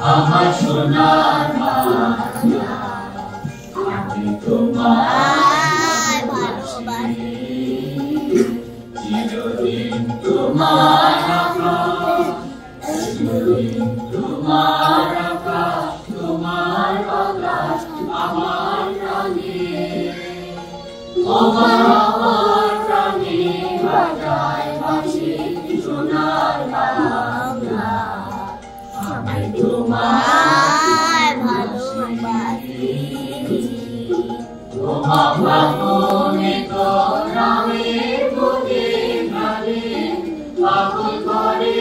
আমার সোনার বাংলা আমি তোমায় ভালোবাসি চিরদিন তোমার আকাশ চিরদিন তোমার আকাশ তোমার বাতাস আমার প্রাণে আমার প্রাণে বাজায় বাঁশি সোনার বাংলা আমি তোমায় ভালোবাসি তোমার ভাবনে তোরামে বুকে গানে পাগল করে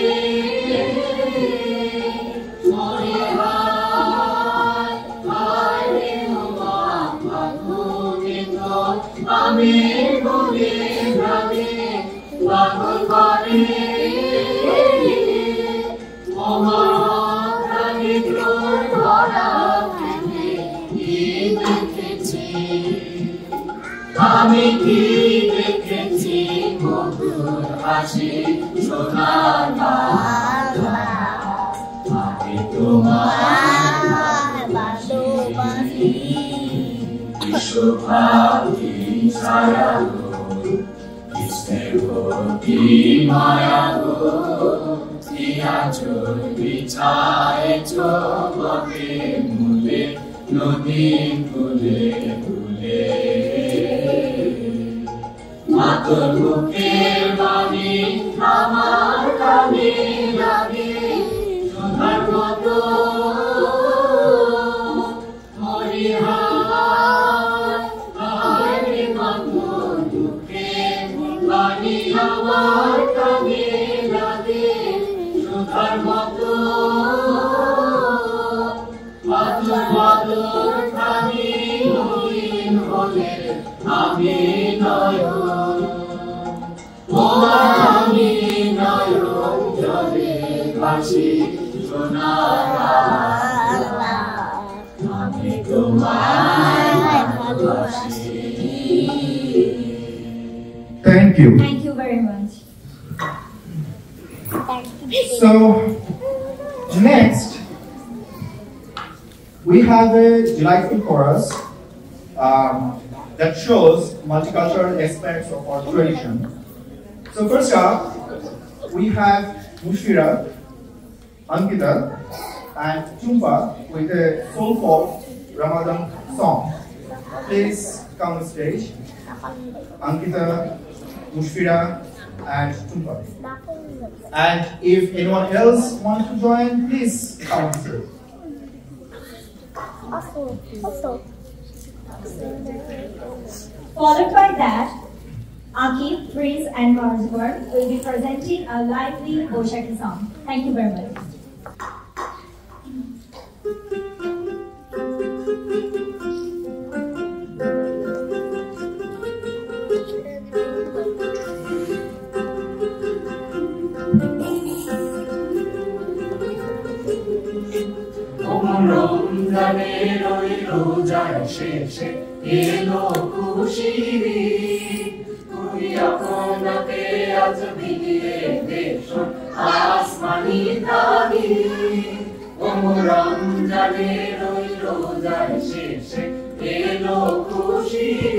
মরে হায় হায় রে তোমার ভাবনে তোরামে বুকে গানে পাগল করে আমি কি দেখেছি মধুর হাসি সোনার বাংলা আমি তোমায় ভালোবাসি বিশ্বভাবী ছায়া গো স্নেহ কি মায়া গো আঁচল বিছায়েছ বটে মূলে নদী কূলে কূলে মাতর বুকের বাণী আমার কানে লাগে সোনার মতো মরি হায় হায় রে মাতর বুকের বাণী আমার কানে লাগে সোনার মতো মাতর মাতর প্রাণী হীন হলে আমি নয়ন আমি নয়ন জলে ভাসি সোনার বাংলা আমি তোমায় ভালোবাসি Thank you. Thank you very much. So, next, we have a delightful chorus that shows multicultural aspects of our tradition. So first up, we have Mushfira, Ankita, and Chumpa with a soulful Ramadan song. Please come on stage. Ankita, Mushfira, and Chumpa. And if anyone else wants to join, please come on stage. Followed by that, Akif, Prince, and Marzwar will be presenting a lively Boshaki song. Thank you very much. রমজানের ওই রোজার শেষে এলো খুশির তুই আপনাকে আজ বিলিয়ে দেশ আসমানি দাবি রমজানের ওই রোজার শেষে এলো খুশির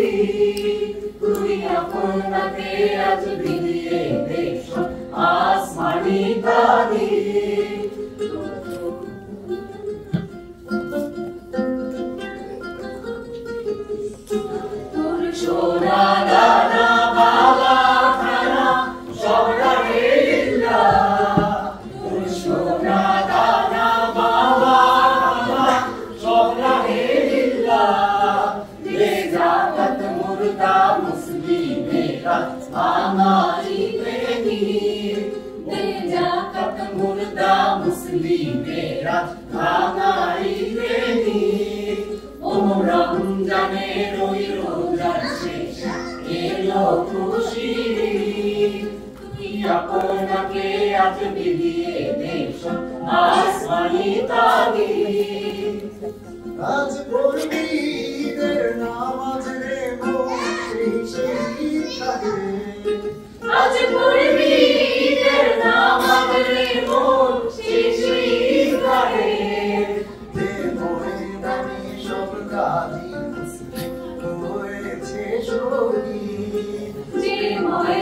তুই আপনাকে আজ বিলিয়ে দেশ আসমানি দাবি সোনা দানা বালা খানা সব রাহিলা সোনা দানা বালা খানা সব রাহিলা লে জাকাত মুর্দা মুসলিমেরা আমারি প্রেমী লে জাকাত মুর্দা মুসলিমেরা আমারি প্রেমী ও রমজানের ওই রোজার শেষ এলো খুশির তুই আপনাকে আজ বিলিয়ে দেশ আসমানি তাগি আজ পড়বি ঈদের নামাজ রে আজ পড়বি ঈদের নামাজ রে মন শিশির গায়ে রাজি খুশি